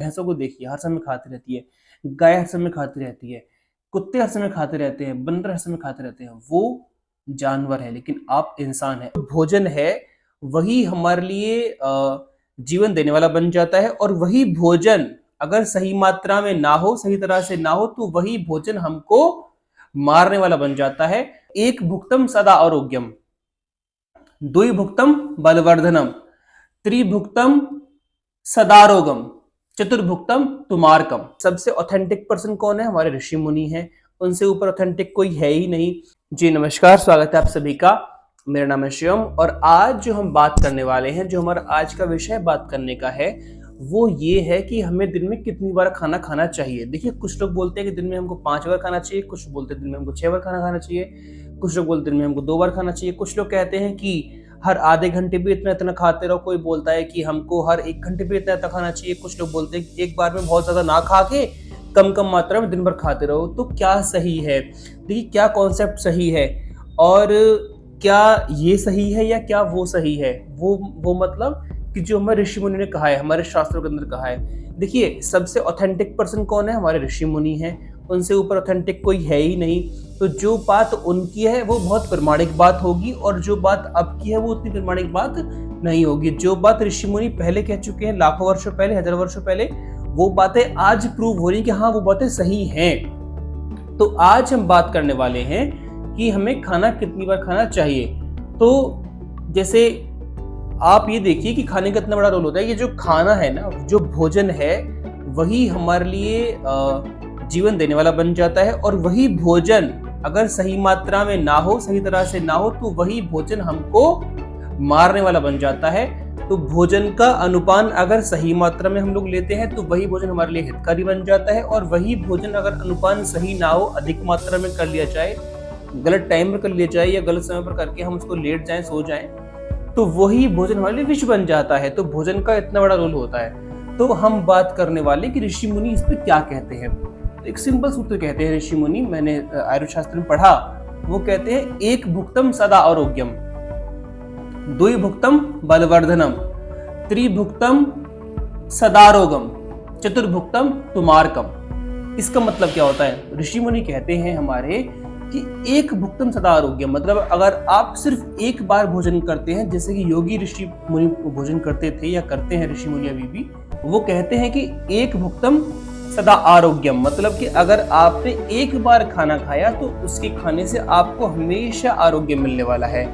भैंसों को देखिए, हर समय खाती रहती है, गाय हर समय खाती रहती है, कुत्ते हर समय खाते रहते हैं, बंदर हर समय खाते रहते हैं। वो जानवर है, लेकिन आप इंसान है। भोजन है वही हमारे लिए जीवन देने वाला बन जाता है, और वही भोजन अगर सही मात्रा में ना हो, सही तरह से ना हो, तो वही भोजन हमको मारने वाला बन जाता है। एक भुक्तम सदा आरोग्यम, द्विभुक्तम बलवर्धनम, त्रिभुक्तम सदारोगम, चतुर्भुक्तम तुमारकम। सबसे ऑथेंटिक पर्सन कौन है? हमारे ऋषि मुनि हैं। उनसे ऊपर ऑथेंटिक कोई है ही नहीं। जी नमस्कार, स्वागत है आप सभी का। मेरा नाम है शिवम, और आज जो हम बात करने वाले हैं, जो हमारा आज का विषय बात करने का है, वो ये है कि हमें दिन में कितनी बार खाना खाना चाहिए। देखिए, कुछ लोग बोलते हैं कि दिन में हमको 5 बार खाना चाहिए, कुछ बोलते हैं दिन में हमको 6 बार खाना खाना चाहिए, कुछ लोग बोलते हैं दिन में हमको 2 बार खाना चाहिए, कुछ लोग कहते हैं कि हर आधे घंटे भी इतना इतना खाते रहो, कोई बोलता है कि हमको हर 1 घंटे भी इतना इतना खाना चाहिए, कुछ लोग बोलते हैं कि एक बार में बहुत ज्यादा ना खा के कम कम मात्रा में दिन भर खाते रहो। तो क्या सही है? देखिए, क्या कॉन्सेप्ट सही है, और क्या ये सही है या क्या वो सही है? वो मतलब कि जो हमारे ऋषि मुनि ने कहा है, हमारे शास्त्रों के अंदर कहा है। देखिए, सबसे ऑथेंटिक पर्सन कौन है? हमारे ऋषि मुनि हैं। उनसे ऊपर ऑथेंटिक कोई है ही नहीं। तो जो बात उनकी है वो बहुत प्रमाणिक बात होगी, और जो बात अब की है वो उतनी प्रमाणिक बात नहीं होगी। जो बात ऋषि मुनि पहले कह चुके हैं, लाखों वर्षों पहले, हजारों वर्षों पहले, वो बातें आज प्रूव हो रही कि हाँ, वो बातें सही हैं। तो आज हम बात करने वाले हैं कि हमें खाना कितनी बार खाना चाहिए। तो जैसे आप ये देखिए कि खाने का इतना बड़ा रोल होता है। ये जो खाना है ना, जो भोजन है, वही हमारे लिए जीवन देने वाला बन जाता है, और वही भोजन अगर सही मात्रा में ना हो, सही तरह से ना हो, तो वही भोजन हमको मारने वाला बन जाता है। तो भोजन का अनुपान अगर सही मात्रा में हम लोग लेते हैं तो वही भोजन हमारे लिए हितकारी बन जाता है, और वही भोजन अगर अनुपान सही ना हो, अधिक मात्रा में कर लिया जाए, गलत टाइम पर कर लिया जाए, या गलत समय पर करके हम उसको लेट जाएं, सो जाएं, तो वही भोजन हमारे लिए विष बन जाता है। तो भोजन का इतना बड़ा रोल होता है। तो हम बात करने वाले कि ऋषि मुनि इस पर क्या कहते हैं। तो एक सिंपल सूत्र कहते हैं ऋषि मुनि, मैंने आयुर्वेद शास्त्र में पढ़ा। वो कहते हैं, एक भुक्तम सदा आरोग्यम, द्विभुक्तम बलवर्धनम, त्रिभुक्तम सदारोगम, चतुर्भुक्तम तुमारकम। इसका मतलब क्या होता है? ऋषि मुनि कहते हैं हमारे कि एक भुक्तम सदा आरोग्य, मतलब अगर आप सिर्फ एक बार भोजन करते हैं, जैसे कि योगी ऋषि मुनि भोजन करते थे या करते हैं ऋषि मुनि अभी भी, वो कहते हैं कि एक भुक्तम सदा आरोग्यम, मतलब कि अगर आपने एक बार खाना खाया तो उसके खाने से आपको हमेशा आरोग्य मिलने वाला है।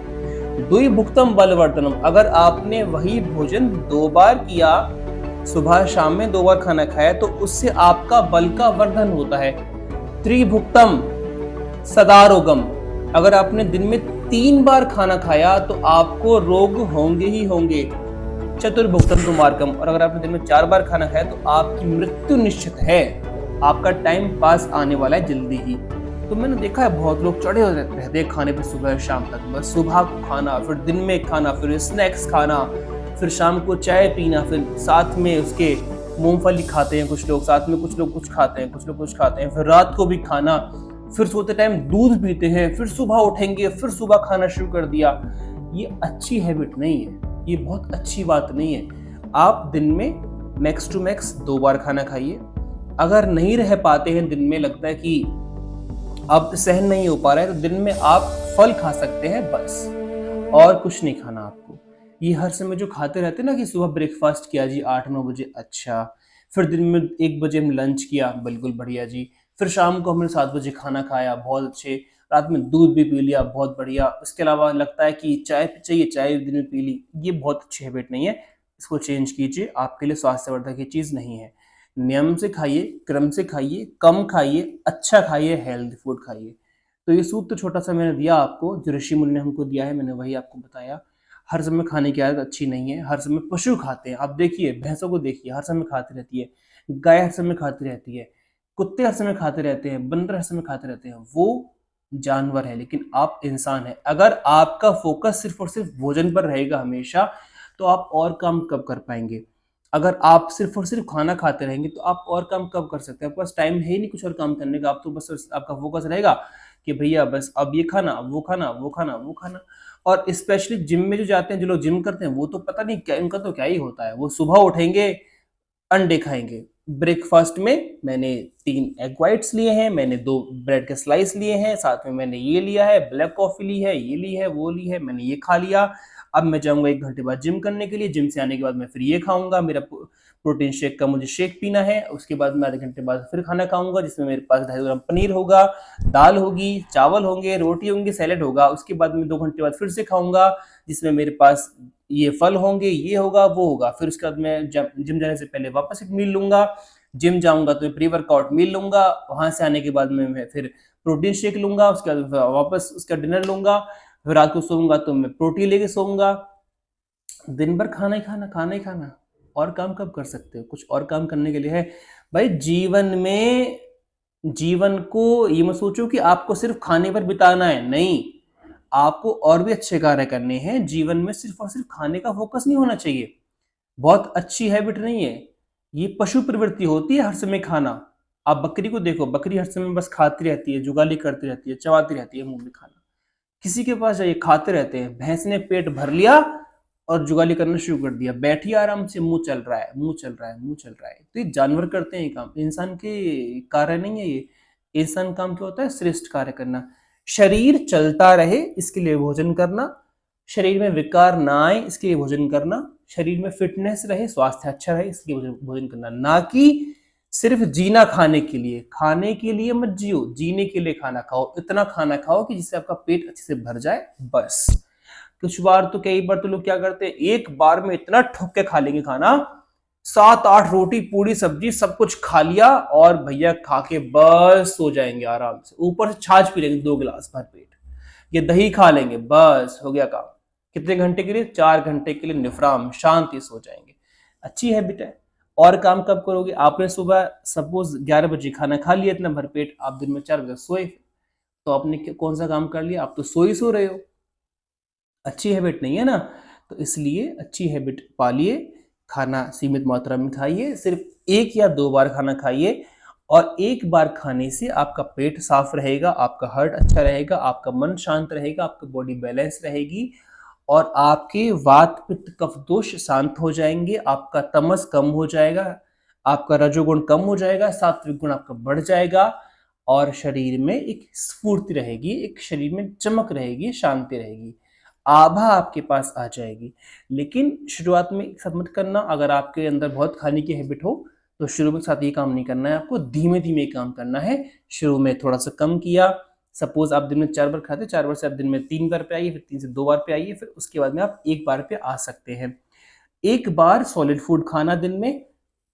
द्विभुक्तम बलवर्धनम, अगर आपने वही भोजन 2 बार किया, सुबह शाम में 2 बार खाना खाया, तो उससे आपका बल का वर्धन होता है। त्रिभुक्तम सदारोगम, अगर आपने दिन में 3 बार खाना खाया तो आपको रोग होंगे ही होंगे। चतुर्भुक्तम तुमारकम, और अगर आपने दिन में 4 बार खाना खाया तो आपकी मृत्यु निश्चित है। आपका टाइम पास आने वाला है जल्दी ही। तो मैंने देखा है बहुत लोग चढ़े रहते हैं खाने पे सुबह शाम तक। बस सुबह को खाना, फिर दिन में खाना, फिर स्नैक्स खाना, फिर शाम को चाय पीना, फिर साथ में उसके मूंगफली खाते हैं कुछ लोग, साथ में कुछ लोग कुछ खाते हैं, कुछ लोग कुछ खाते हैं, फिर रात को भी खाना, फिर सोते टाइम दूध पीते हैं, फिर सुबह उठेंगे, फिर सुबह खाना शुरू कर दिया। ये अच्छी हैबिट नहीं है, ये बहुत अच्छी बात नहीं है। आप दिन में मैक्स टू मैक्स 2 बार खाना खाइए। अगर नहीं रह पाते हैं, दिन में लगता है कि अब सहन नहीं हो पा रहा है, तो दिन में आप फल खा सकते हैं बस, और कुछ नहीं खाना आपको। ये हर समय जो खाते रहते हैं ना कि सुबह ब्रेकफास्ट किया जी 8-9 बजे, अच्छा, फिर दिन में 1 बजे हम लंच किया, बिल्कुल बढ़िया जी, फिर शाम को हमने 7 बजे खाना खाया, बहुत अच्छे, रात में दूध भी पी लिया, बहुत बढ़िया। उसके अलावा लगता है कि चाय चाहिए, चाय दिन में पी ली। ये बहुत अच्छी हैबिट नहीं है, इसको चेंज कीजिए। आपके लिए स्वास्थ्यवर्धक ये चीज़ नहीं है। नियम से खाइए, क्रम से खाइए, कम खाइए, अच्छा खाइए, हेल्दी फूड खाइए। तो ये सूत्र छोटा सा मैंने दिया आपको, जो ऋषि मुनि ने हमको दिया है, मैंने वही आपको बताया। हर समय खाने की आदत अच्छी नहीं है। हर समय पशु खाते हैं, आप देखिए भैंसों को देखिए, हर समय खाती रहती है, गाय हर समय खाती रहती है, कुत्ते हर समय खाते रहते हैं, बंदर हर समय खाते रहते हैं। वो जानवर है, लेकिन आप इंसान है। अगर आपका फोकस सिर्फ और सिर्फ भोजन पर रहेगा हमेशा, तो आप और काम कब कर पाएंगे? अगर आप सिर्फ और सिर्फ खाना खाते रहेंगे तो आप और काम कब कर सकते हैं? आपके पास टाइम है ही नहीं कुछ और काम करने का। आप तो बस आपका फोकस रहेगा कि भैया बस अब ये खाना, अब वो खाना, वो खाना, वो खाना। और स्पेशली जिम में जो जाते हैं, जो लोग जिम करते हैं, वो तो पता नहीं क्या, इनका तो क्या ही होता है। वो सुबह उठेंगे, अंडे खाएंगे, ब्रेकफास्ट में मैंने 3 एग वाइट्स लिए हैं, मैंने 2 ब्रेड के स्लाइस लिए हैं, साथ में मैंने ये लिया है, ब्लैक कॉफी ली है, ये ली है, वो ली है, मैंने ये खा लिया। अब मैं जाऊंगा 1 घंटे बाद जिम करने के लिए, जिम से आने के बाद मैं फिर ये खाऊंगा, मेरा प्रोटीन शेक का मुझे शेक पीना है। उसके बाद मैं आधे घंटे बाद फिर खाना खाऊंगा, जिसमें मेरे पास 250 ग्राम पनीर होगा, दाल होगी, चावल होंगे, रोटी होंगी, सैलेड होगा। उसके बाद मैं 2 घंटे बाद फिर से खाऊंगा, जिसमें मेरे पास ये फल होंगे, ये होगा, वो होगा। फिर उसके बाद मैं जिम जाने से पहले वापस एक मील लूंगा, जिम जाऊंगा तो प्री वर्कआउट मील लूंगा, वहां से आने के बाद मैं फिर प्रोटीन शेक लूंगा, उसके बाद वापस उसका डिनर लूंगा, फिर रात को सोऊंगा तो मैं प्रोटीन लेके सोऊंगा। दिन भर खाना ही खाना, खाना ही खाना। और काम कब कर सकते हो? कुछ और काम करने के लिए है भाई जीवन में। जीवन को ये मत सोचो कि आपको सिर्फ खाने पर बिताना है, नहीं, आपको और भी अच्छे कार्य करने हैं जीवन में। सिर्फ और सिर्फ खाने का फोकस नहीं होना चाहिए, बहुत अच्छी हैबिट नहीं है ये। पशु प्रवृत्ति होती है हर समय खाना। आप बकरी को देखो, बकरी हर समय बस खाती रहती है, जुगाली करती रहती है, चबाती रहती है मुंह में खाना। किसी के पास जाइए, खाते रहते हैं। भैंस ने पेट भर लिया और जुगाली करना शुरू कर दिया, बैठी आराम से, मुंह चल रहा है, मुंह चल रहा है, मुंह चल रहा है। तो ये जानवर करते हैं ये काम, इंसान के कार्य नहीं है ये। इंसान काम क्या होता है? श्रेष्ठ कार्य करना, शरीर चलता रहे इसके लिए भोजन करना, शरीर में विकार ना आए इसके लिए भोजन करना, शरीर में फिटनेस रहे, स्वास्थ्य अच्छा रहे इसके लिए भोजन करना। ना कि सिर्फ जीना खाने के लिए। खाने के लिए मत जियो, जीने के लिए खाना खाओ। इतना खाना खाओ कि जिससे आपका पेट अच्छे से भर जाए, बस। कुछ बार तो, कई बार तो लोग क्या करते हैं, एक बार में इतना ठुक के खा लेंगे खाना, 7-8 रोटी पूरी सब्जी सब कुछ खा लिया, और भैया खा के बस सो जाएंगे आराम से। ऊपर से छाछ पी लेंगे 2 गिलास भर पेट, ये दही खा लेंगे, बस हो गया काम। कितने घंटे के लिए? 4 घंटे के लिए निफ्राम शांति सो जाएंगे। अच्छी हैबिट है। और काम कब करोगे? आपने सुबह सपोज 11 बजे खाना खा लिया इतना भरपेट, आप दिन में 4 बजे सोए, तो आपने कौन सा काम कर लिया? आप तो सो ही सो रहे हो। अच्छी हैबिट नहीं है ना। तो इसलिए अच्छी हैबिट पालिए, खाना सीमित मात्रा में खाइए, सिर्फ 1 या 2 बार खाना खाइए, और 1 बार खाने से आपका पेट साफ रहेगा, आपका हार्ट अच्छा रहेगा, आपका मन शांत रहेगा, आपकी बॉडी बैलेंस रहेगी, और आपके वात पित्त कफ दोष शांत हो जाएंगे, आपका तमस कम हो जाएगा, आपका रजोगुण कम हो जाएगा, सात्विक गुण आपका बढ़ जाएगा, और शरीर में एक स्फूर्ति रहेगी, एक शरीर में चमक रहेगी, शांति रहेगी, आभा आपके पास आ जाएगी। लेकिन शुरुआत में सब मत करना। अगर आपके अंदर बहुत खाने की हैबिट हो तो शुरू में साथ ये काम नहीं करना है, आपको धीमे धीमे काम करना है। शुरू में थोड़ा सा कम किया, सपोज आप दिन में 4 बार खाते, 4 बार से आप दिन में 3 बार पे आइए, फिर 3 से 2 बार पे आइए, फिर उसके बाद में आप 1 बार पे आ सकते हैं। 1 बार सॉलिड फूड खाना दिन में,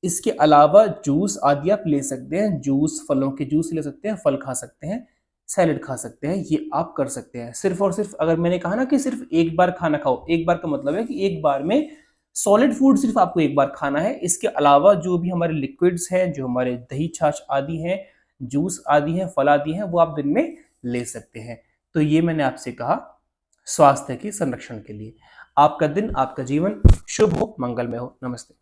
इसके अलावा जूस आदि आप ले सकते हैं, जूस, फलों के जूस ले सकते हैं, फल खा सकते हैं, सैलेड खा सकते हैं, ये आप कर सकते हैं। सिर्फ और सिर्फ, अगर मैंने कहा ना कि सिर्फ 1 बार खाना खाओ, 1 बार का मतलब है कि 1 बार में सॉलिड फूड सिर्फ आपको 1 बार खाना है। इसके अलावा जो भी हमारे लिक्विड्स हैं, जो हमारे दही छाछ आदि हैं, जूस आदि हैं, फल आदि हैं, वो आप दिन में ले सकते हैं। तो ये मैंने आपसे कहा स्वास्थ्य के संरक्षण के लिए। आपका दिन, आपका जीवन शुभ हो, मंगलमय हो। नमस्ते।